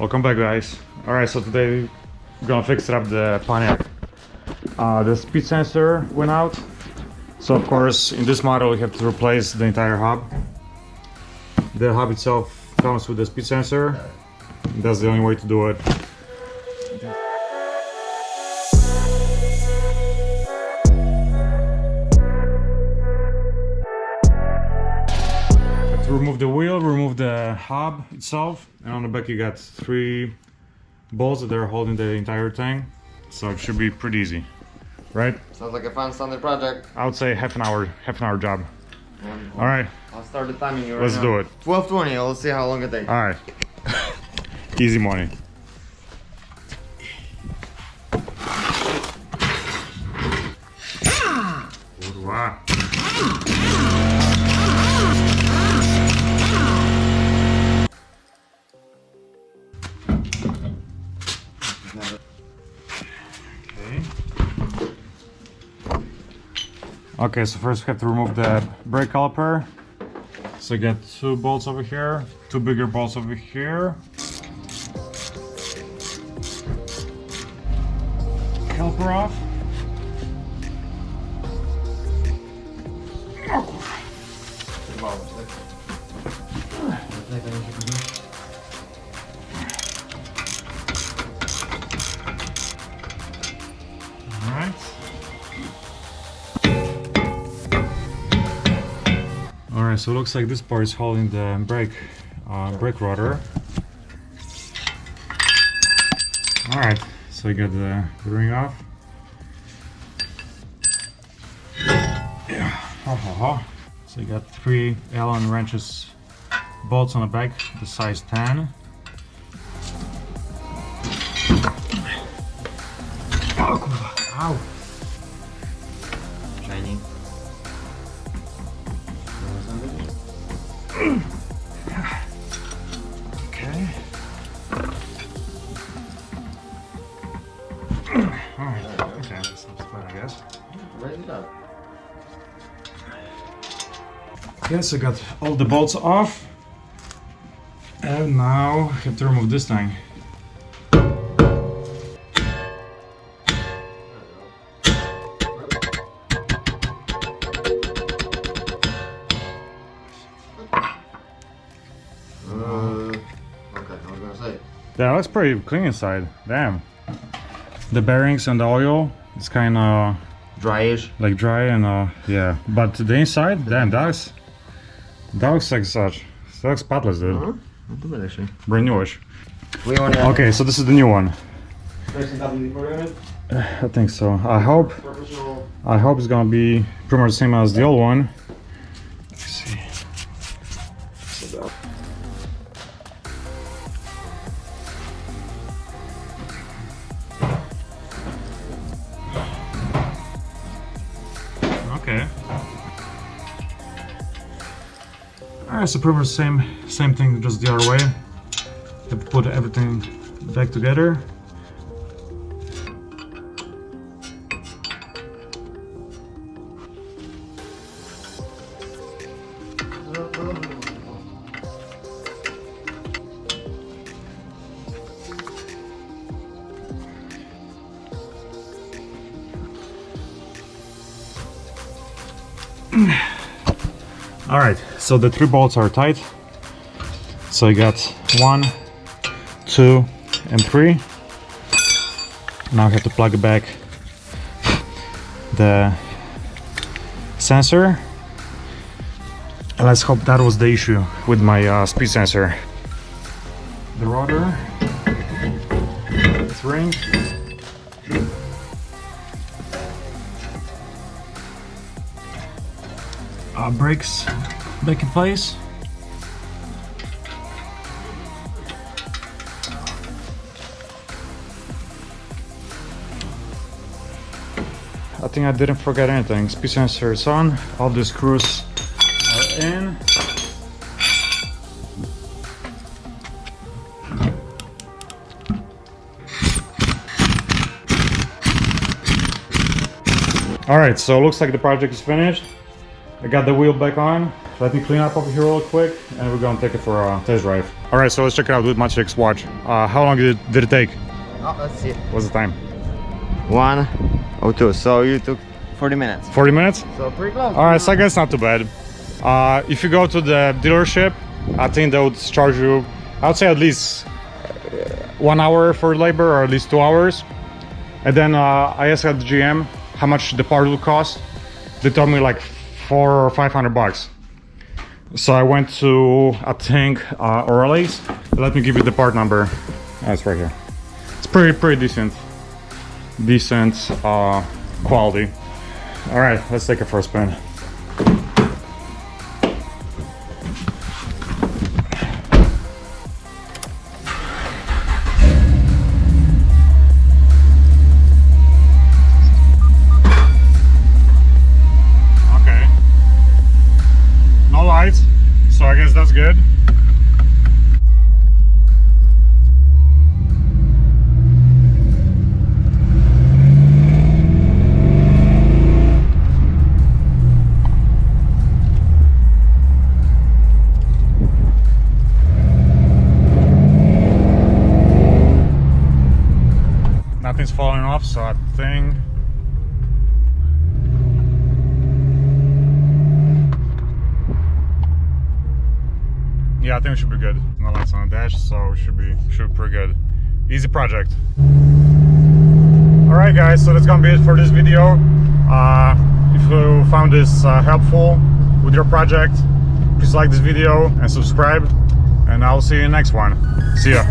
Welcome back, guys. Alright, so today we're gonna fix up the Pontiac. The speed sensor went out, so of course in this model we have to replace the entire hub. The hub itself comes with the speed sensor. That's the only way to do it. Remove the wheel, remove the hub itself, and on the back you got 3 bolts that are holding the entire thing, so it should be pretty easy, right? Sounds like a fun standard project. I would say half an hour job. All right, I'll start the timing you right let's now. do it. 12:20. Let's see how long it takes. All right, easy money. Wow. Okay, so first we have to remove the brake caliper. So you get 2 bolts over here, 2 bigger bolts over here. Caliper off. Alright, so it looks like this part is holding the brake rotor. Alright, so you got the ring off. Yeah. So you got 3 Allen wrenches bolts on the back, the size 10. Ow! Shiny. Okay. Alright, okay, that's fine, I guess. Raise it up. Okay, so I got all the bolts off. And now I have to remove this thing. Okay, I was gonna say. That looks pretty clean inside. Damn. The bearings and the oil, it's kind of Dryish. like dry and yeah. But the inside, damn, that looks like such. That looks spotless, dude. Not too bad actually. Brand newish. We want to. Okay, so this is the new one. Professional. I think so. I hope it's gonna be pretty much the same as the old one. Let's see. Okay. Alright, so pretty much same thing, just the other way. Have to put everything back together. Alright, so the 3 bolts are tight. So you got 1, 2, and 3. Now I have to plug back the sensor. And let's hope that was the issue with my speed sensor. The rotor, its ring. Brakes back in place. I think I didn't forget anything. Speed sensor is on, all the screws are in. Alright, so it looks like the project is finished. I got the wheel back on. Let me clean up over here real quick and we're gonna take it for a test drive. Alright, so let's check it out with Maciek's watch. How long did it take? Oh, let's see. What's the time? 1:02. So you took 40 minutes. 40 minutes? So pretty close. Alright, so I guess not too bad. If you go to the dealership, I think they would charge you, I would say at least 1 hour for labor or at least 2 hours. And then I asked at the GM how much the part would cost. They told me like $400 or $500. So I went to, I think, O'Reilly's. Let me give you the part number. That's right here. It's pretty decent quality. All right, let's take it for a spin. Okay. No lights, so I guess that's good. Nothing's falling off, so I think yeah, I think we should be good. No lights on the dash, so should be pretty good. Easy project. All right, guys, so that's gonna be it for this video. If you found this helpful with your project, please like this video and subscribe, and I'll see you in the next one. See ya.